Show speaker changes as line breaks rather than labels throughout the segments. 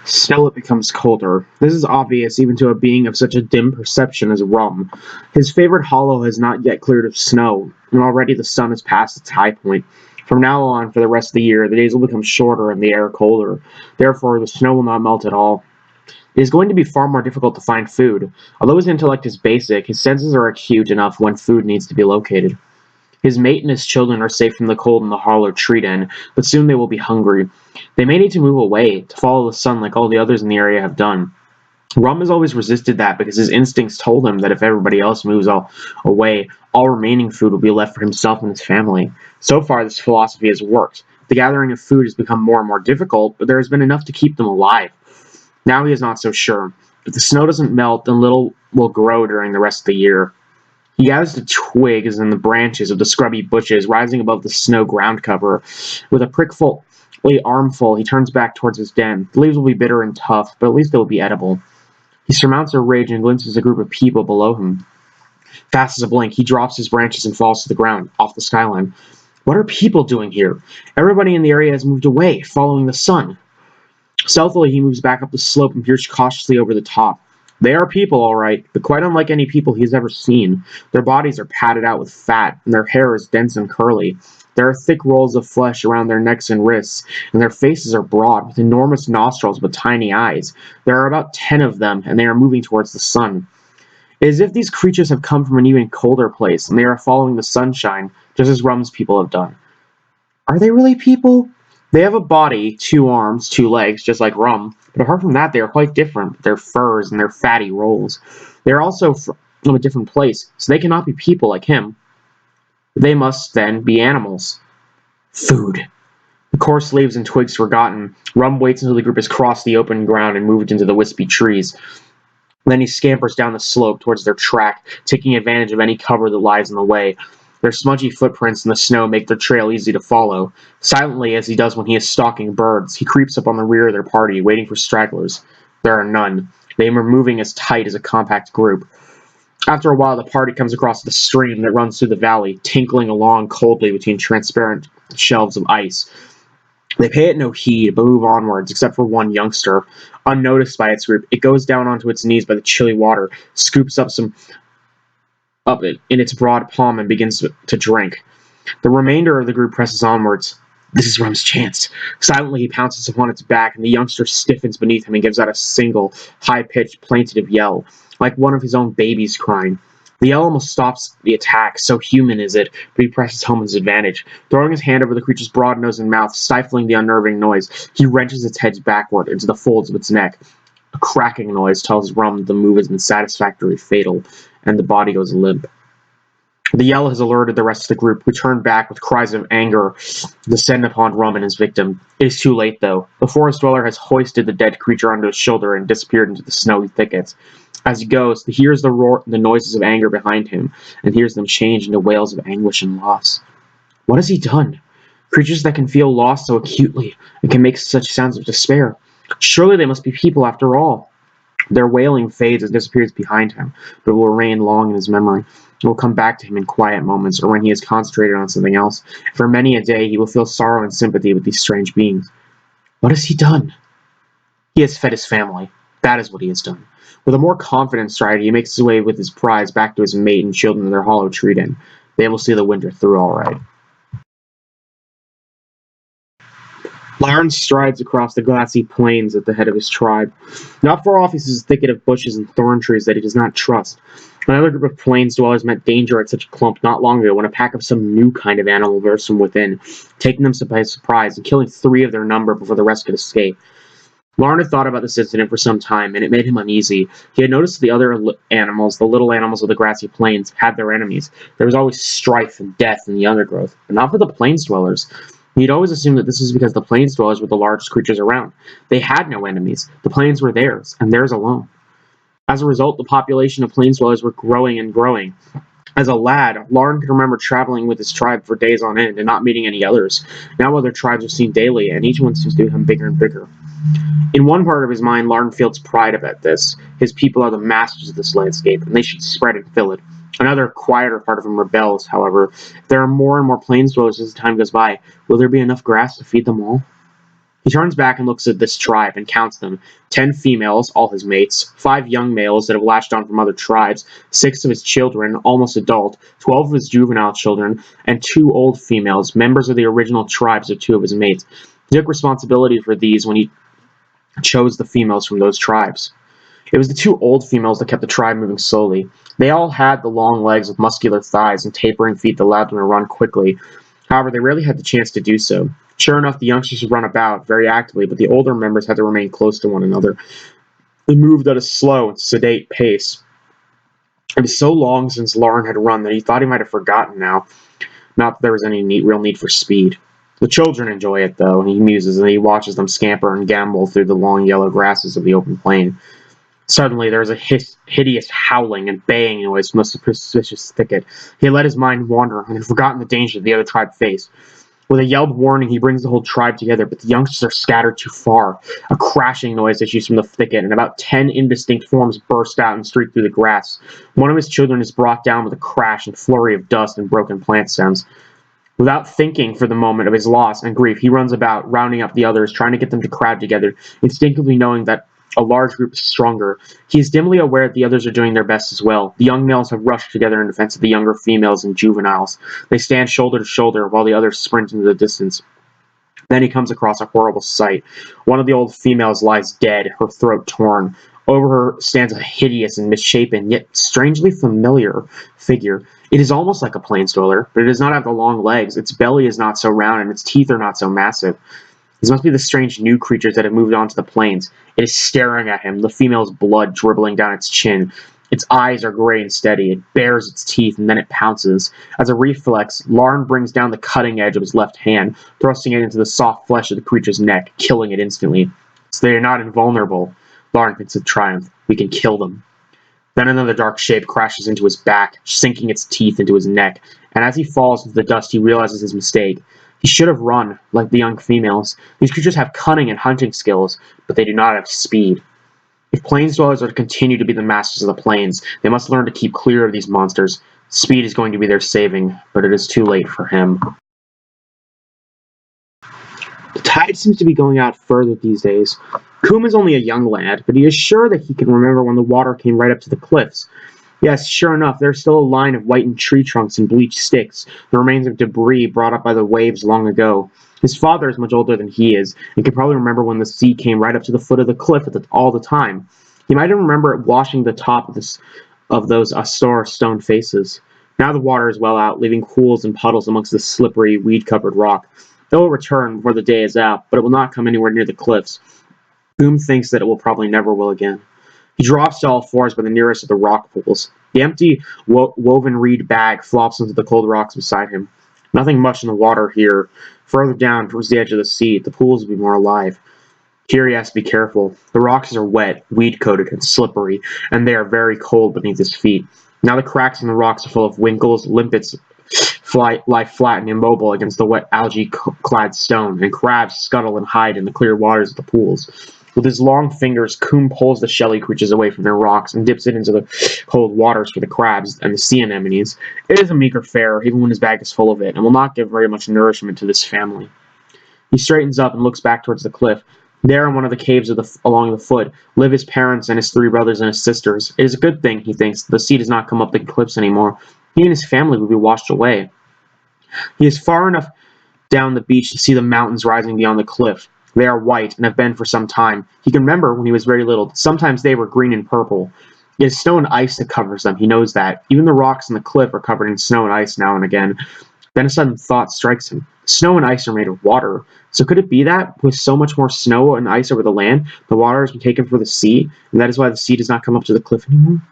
Still, it becomes colder. This is obvious even to a being of such a dim perception as Rum. His favorite hollow has not yet cleared of snow, and already the sun has passed its high point. From now on, for the rest of the year, the days will become shorter and the air colder. Therefore, the snow will not melt at all. It is going to be far more difficult to find food. Although his intellect is basic, his senses are acute enough when food needs to be located. His mate and his children are safe from the cold in the hollow tree den, but soon they will be hungry. They may need to move away, to follow the sun like all the others in the area have done. Rum has always resisted that because his instincts told him that if everybody else moves away, all remaining food will be left for himself and his family. So far, this philosophy has worked. The gathering of food has become more and more difficult, but there has been enough to keep them alive. Now he is not so sure. If the snow doesn't melt, then little will grow during the rest of the year. He gathers the twigs and the branches of the scrubby bushes rising above the snow ground cover. With a prickful armful, he turns back towards his den. The leaves will be bitter and tough, but at least they will be edible. He surmounts their rage and glimpses a group of people below him. Fast as a blink, he drops his branches and falls to the ground, off the skyline. What are people doing here? Everybody in the area has moved away, following the sun. Stealthily, he moves back up the slope and peers cautiously over the top. They are people, all right, but quite unlike any people he has ever seen. Their bodies are padded out with fat, and their hair is dense and curly. There are thick rolls of flesh around their necks and wrists, and their faces are broad, with enormous nostrils but tiny eyes. There are about 10 of them, and they are moving towards the sun. It is as if these creatures have come from an even colder place, and they are following the sunshine, just as Rum's people have done. Are they really people? They have a body, 2 arms, 2 legs, just like Rum, but apart from that, they are quite different, their furs and their fatty rolls. They are also from a different place, so they cannot be people like him. They must, then, be animals. Food. The coarse leaves and twigs forgotten, Rum waits until the group has crossed the open ground and moved into the wispy trees. Then he scampers down the slope towards their track, taking advantage of any cover that lies in the way. Their smudgy footprints in the snow make their trail easy to follow. Silently, as he does when he is stalking birds, he creeps up on the rear of their party, waiting for stragglers. There are none. They are moving as tight as a compact group. After a while, the party comes across the stream that runs through the valley, tinkling along coldly between transparent shelves of ice. They pay it no heed, but move onwards, except for one youngster. Unnoticed by its group, it goes down onto its knees by the chilly water, scoops up it in its broad palm and begins to drink. The remainder of the group presses onwards. This is Rum's chance. Silently he pounces upon its back, and the youngster stiffens beneath him and gives out a single, high-pitched, plaintive yell, like one of his own babies crying. The yell almost stops the attack, so human is it, but he presses home his advantage. Throwing his hand over the creature's broad nose and mouth, stifling the unnerving noise, he wrenches its head backward into the folds of its neck. A cracking noise tells Rum that the move has been satisfactorily fatal, and the body goes limp. The yell has alerted the rest of the group, who turn back with cries of anger descend upon Rum and his victim. It is too late, though. The forest dweller has hoisted the dead creature onto his shoulder and disappeared into the snowy thickets. As he goes, he hears the noises of anger behind him, and hears them change into wails of anguish and loss. What has he done? Creatures that can feel loss so acutely, and can make such sounds of despair. Surely they must be people after all. Their wailing fades and disappears behind him, but it will remain long in his memory. It will come back to him in quiet moments, or when he is concentrated on something else. For many a day he will feel sorrow and sympathy with these strange beings. What has he done? He has fed his family. That is what he has done. With a more confident stride, he makes his way with his prize back to his mate and children in their hollow tree den. They will see the winter through all right. Larn strides across the glassy plains at the head of his tribe. Not far off he sees a thicket of bushes and thorn trees that he does not trust. Another group of plains dwellers met danger at such a clump not long ago when a pack of some new kind of animal burst from within, taking them by surprise and killing 3 of their number before the rest could escape. Larn had thought about this incident for some time, and it made him uneasy. He had noticed the other animals, the little animals of the grassy plains, had their enemies. There was always strife and death in the undergrowth, but not for the plains dwellers. He'd always assumed that this was because the plains dwellers were the largest creatures around. They had no enemies. The plains were theirs, and theirs alone. As a result, the population of plains dwellers were growing and growing. As a lad, Larn could remember traveling with his tribe for days on end and not meeting any others. Now other tribes are seen daily, and each one seems to become bigger and bigger. In one part of his mind, Larn feels pride about this. His people are the masters of this landscape, and they should spread and fill it. Another, quieter part of him rebels, however. If there are more and more plains dwellers as time goes by, will there be enough grass to feed them all? He turns back and looks at this tribe and counts them. 10 females, all his mates, 5 young males that have latched on from other tribes, 6 of his children, almost adult, 12 of his juvenile children, and 2 old females, members of the original tribes of 2 of his mates. He took responsibility for these when he chose the females from those tribes. It was the 2 old females that kept the tribe moving slowly. They all had the long legs with muscular thighs and tapering feet that allowed them to run quickly. However, they rarely had the chance to do so. Sure enough, the youngsters would run about very actively, but the older members had to remain close to one another. They moved at a slow and sedate pace. It was so long since Lauren had run that he thought he might have forgotten now, not that there was any real need for speed. The children enjoy it, though, and he muses as he watches them scamper and gambol through the long yellow grasses of the open plain. Suddenly, there was a hideous howling and baying noise from the suspicious thicket. He had let his mind wander and had forgotten the danger the other tribe faced. With a yell of warning, he brings the whole tribe together, but the youngsters are scattered too far. A crashing noise issues from the thicket, and about 10 indistinct forms burst out and streak through the grass. One of his children is brought down with a crash and flurry of dust and broken plant stems. Without thinking for the moment of his loss and grief, he runs about, rounding up the others, trying to get them to crowd together, instinctively knowing that a large group is stronger. He is dimly aware that the others are doing their best as well. The young males have rushed together in defense of the younger females and juveniles. They stand shoulder to shoulder while the others sprint into the distance. Then he comes across a horrible sight. One of the old females lies dead, her throat torn. Over her stands a hideous and misshapen, yet strangely familiar figure. It is almost like a plains dweller, but it does not have the long legs. Its belly is not so round, and its teeth are not so massive. These must be the strange new creatures that have moved onto the plains. It is staring at him, the female's blood dribbling down its chin. Its eyes are gray and steady. It bares its teeth, and then it pounces. As a reflex, Lauren brings down the cutting edge of his left hand, thrusting it into the soft flesh of the creature's neck, killing it instantly. So they are not invulnerable. Lauren thinks with triumph. We can kill them. Then another dark shape crashes into his back, sinking its teeth into his neck, and as he falls into the dust, he realizes his mistake. He should have run, like the young females. These creatures have cunning and hunting skills, but they do not have speed. If plains dwellers are to continue to be the masters of the plains, they must learn to keep clear of these monsters. Speed is going to be their saving, but it is too late for him. The tide seems to be going out further these days. Coom is only a young lad, but he is sure that he can remember when the water came right up to the cliffs. Yes, sure enough, there's still a line of whitened tree trunks and bleached sticks, the remains of debris brought up by the waves long ago. His father is much older than he is, and can probably remember when the sea came right up to the foot of the cliff all the time. He might even remember it washing the top of those austere stone faces. Now the water is well out, leaving pools and puddles amongst the slippery, weed-covered rock. It will return before the day is out, but it will not come anywhere near the cliffs. Boom thinks that it will probably never will again. He drops to all fours by the nearest of the rock pools. The empty, woven reed bag flops into the cold rocks beside him. Nothing much in the water here. Further down, towards the edge of the sea, the pools will be more alive. Here he has to be careful. The rocks are wet, weed-coated, and slippery, and they are very cold beneath his feet. Now the cracks in the rocks are full of winkles, limpets lie flat and immobile against the wet algae-clad stone, and crabs scuttle and hide in the clear waters of the pools. With his long fingers, Coom pulls the shelly creatures away from their rocks and dips it into the cold waters for the crabs and the sea anemones. It is a meager fare, even when his bag is full of it, and will not give very much nourishment to this family. He straightens up and looks back towards the cliff. There, in one of the caves along the foot, live his parents and his 3 brothers and his sisters. It is a good thing, he thinks, the sea does not come up the cliffs anymore. He and his family will be washed away. He is far enough down the beach to see the mountains rising beyond the cliff. They are white and have been for some time. He can remember when he was very little. Sometimes they were green and purple. It is snow and ice that covers them. He knows that. Even the rocks on the cliff are covered in snow and ice now and again. Then a sudden thought strikes him. Snow and ice are made of water. So could it be that, with so much more snow and ice over the land, the water has been taken for the sea, and that is why the sea does not come up to the cliff anymore?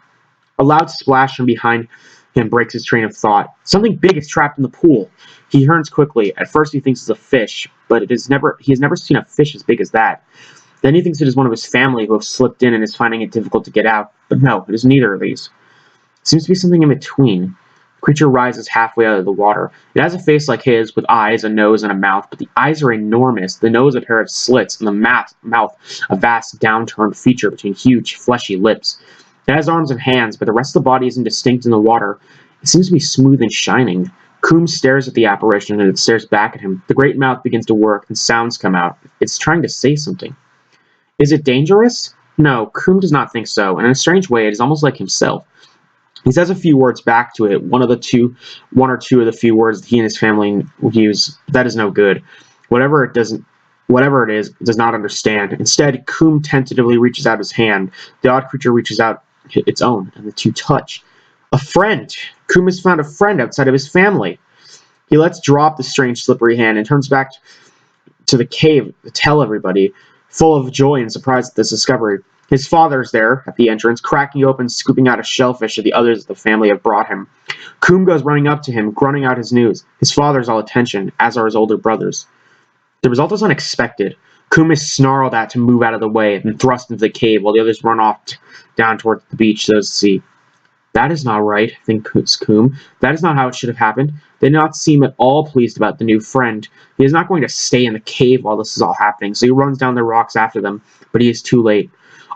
A loud splash from behind him breaks his train of thought. Something big is trapped in the pool. He turns quickly. At first he thinks it's a fish, but he has never seen a fish as big as that. Then he thinks it is one of his family who have slipped in and is finding it difficult to get out. But no, it is neither of these. It seems to be something in between. The creature rises halfway out of the water. It has a face like his, with eyes, a nose, and a mouth, but the eyes are enormous, the nose a pair of slits, and the mouth a vast downturned feature between huge, fleshy lips. It has arms and hands, but the rest of the body is indistinct in the water. It seems to be smooth and shining. Coombs stares at the apparition, and it stares back at him. The great mouth begins to work, and sounds come out. It's trying to say something. Is it dangerous? No, Coombs does not think so, and in a strange way it is almost like himself. He says a few words back to it, one or two of the few words that he and his family use. That is no good. Whatever it is, it does not understand. Instead, Coombs tentatively reaches out his hand. The odd creature reaches out its own, and the two touch. A friend! Coombs has found a friend outside of his family. He lets drop the strange slippery hand and turns back to the cave to tell everybody, full of joy and surprise at this discovery. His father is there at the entrance, cracking open, scooping out a shellfish that the others of the family have brought him. Coombs goes running up to him, grunting out his news. His father is all attention, as are his older brothers. The result is unexpected. Coombs is snarled at to move out of the way and thrust into the cave, while the others run off down towards the beach so to see. That is not right, thinks Coombs. That is not how it should have happened. They do not seem at all pleased about the new friend. He is not going to stay in the cave while this is all happening, so he runs down the rocks after them, but he is too late.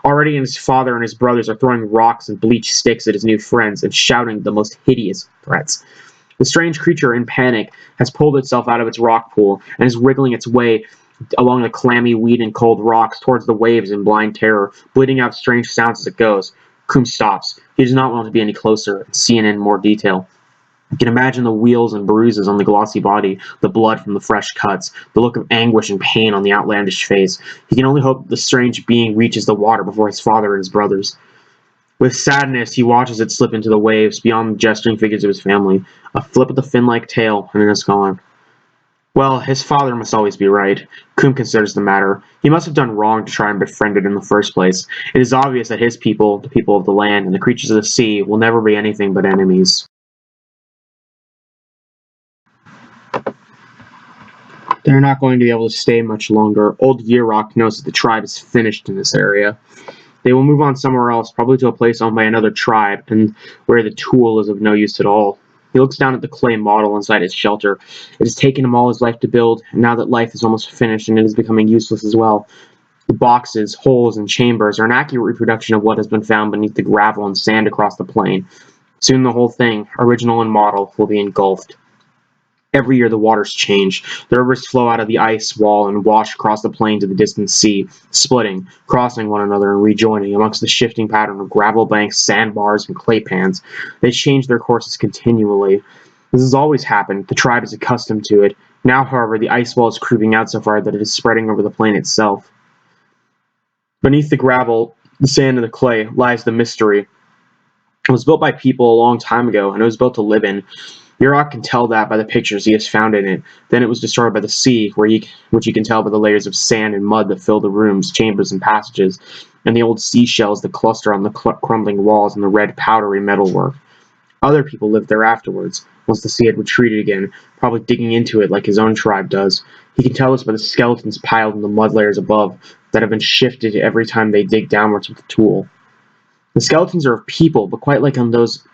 Already his father and his brothers are throwing rocks and bleached sticks at his new friends and shouting the most hideous threats. The strange creature, in panic, has pulled itself out of its rock pool and is wriggling its way along the clammy weed and cold rocks towards the waves in blind terror, bleating out strange sounds as it goes. Coombs stops. He does not want to be any closer and see it in more detail. You can imagine the wheals and bruises on the glossy body, the blood from the fresh cuts, the look of anguish and pain on the outlandish face. He can only hope the strange being reaches the water before his father and his brothers. With sadness, he watches it slip into the waves beyond the gesturing figures of his family. A flip of the fin-like tail, and it is gone. Well, his father must always be right. Coombs considers the matter. He must have done wrong to try and befriend it in the first place. It is obvious that his people, the people of the land, and the creatures of the sea will never be anything but enemies. They're not going to be able to stay much longer. Old Yurok knows that the tribe is finished in this area. They will move on somewhere else, probably to a place owned by another tribe, and where the tool is of no use at all. He looks down at the clay model inside his shelter. It has taken him all his life to build, and now that life is almost finished and it is becoming useless as well. The boxes, holes, and chambers are an accurate reproduction of what has been found beneath the gravel and sand across the plain. Soon the whole thing, original and model, will be engulfed. Every year the waters change. The rivers flow out of the ice wall and wash across the plain to the distant sea, splitting, crossing one another and rejoining amongst the shifting pattern of gravel banks, sandbars, and clay pans. They change their courses continually. This has always happened. The tribe is accustomed to it. Now, however, the ice wall is creeping out so far that it is spreading over the plain itself. Beneath the gravel, the sand, and the clay lies the mystery. It was built by people a long time ago, and it was built to live in. Yurok can tell that by the pictures he has found in it. Then it was destroyed by the sea, which he can tell by the layers of sand and mud that fill the rooms, chambers, and passages, and the old seashells that cluster on the crumbling walls and the red powdery metalwork. Other people lived there afterwards, once the sea had retreated again, probably digging into it like his own tribe does. He can tell this by the skeletons piled in the mud layers above that have been shifted every time they dig downwards with the tool. The skeletons are of people, but quite like on those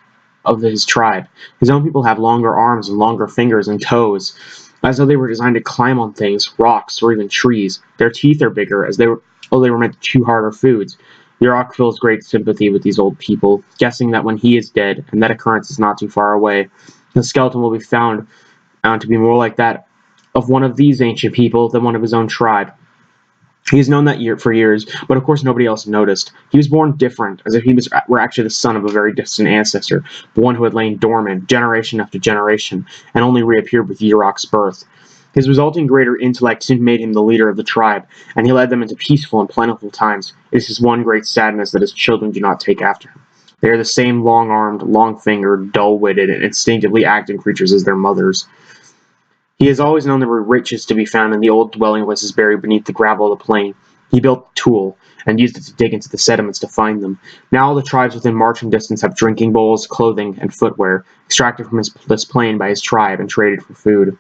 of his tribe. His own people have longer arms and longer fingers and toes, as though they were designed to climb on things, rocks, or even trees. Their teeth are bigger, as they were meant to chew harder foods. Yurok feels great sympathy with these old people, guessing that when he is dead, and that occurrence is not too far away, the skeleton will be found to be more like that of one of these ancient people than one of his own tribe. He has known that for years, but of course nobody else noticed. He was born different, as if he were actually the son of a very distant ancestor, the one who had lain dormant, generation after generation, and only reappeared with Yurok's birth. His resulting greater intellect soon made him the leader of the tribe, and he led them into peaceful and plentiful times. It is his one great sadness that his children do not take after him. They are the same long-armed, long-fingered, dull-witted, and instinctively acting creatures as their mothers. He has always known there were riches to be found in the old dwelling places buried beneath the gravel of the plain. He built the tool, and used it to dig into the sediments to find them. Now all the tribes within marching distance have drinking bowls, clothing, and footwear, extracted from this plain by his tribe and traded for food.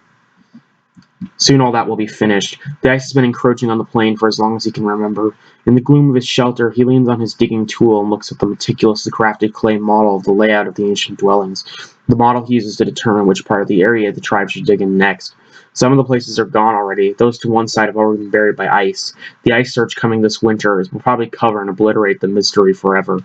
Soon all that will be finished. The ice has been encroaching on the plain for as long as he can remember. In the gloom of his shelter, he leans on his digging tool and looks at the meticulously crafted clay model of the layout of the ancient dwellings. The model he uses to determine which part of the area the tribe should dig in next. Some of the places are gone already. Those to one side have already been buried by ice. The ice surge coming this winter will probably cover and obliterate the mystery forever.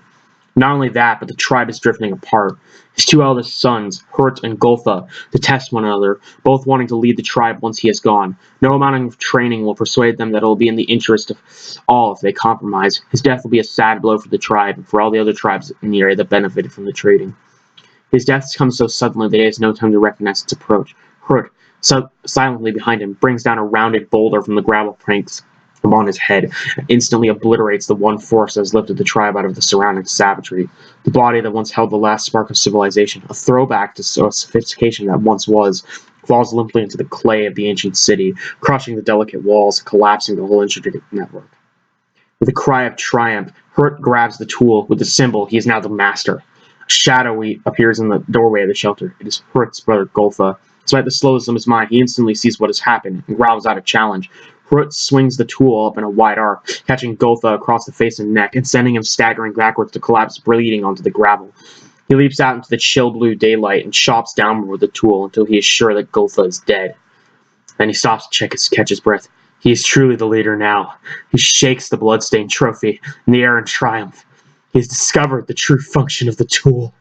Not only that, but the tribe is drifting apart. His two eldest sons, Hurt and Goltha, detest one another, both wanting to lead the tribe once he is gone. No amount of training will persuade them that it will be in the interest of all if they compromise. His death will be a sad blow for the tribe and for all the other tribes in the area that benefited from the trading. His death comes so suddenly that he has no time to recognize its approach. Hurt, silently behind him, brings down a rounded boulder from the gravel planks upon his head, and instantly obliterates the one force that has lifted the tribe out of the surrounding savagery. The body that once held the last spark of civilization, a throwback to sophistication that once was, falls limply into the clay of the ancient city, crushing the delicate walls and collapsing the whole intricate network. With a cry of triumph, Hurt grabs the tool. With the symbol, he is now the master. A shadow appears in the doorway of the shelter. It is Hurt's brother, Goltha. Despite the slowness of his mind, he instantly sees what has happened and growls out a challenge. Hurt swings the tool up in a wide arc, catching Goltha across the face and neck and sending him staggering backwards to collapse bleeding onto the gravel. He leaps out into the chill blue daylight and chops downward with the tool until he is sure that Goltha is dead. Then he stops to catch his breath. He is truly the leader now. He shakes the bloodstained trophy in the air in triumph. He has discovered the true function of the tool.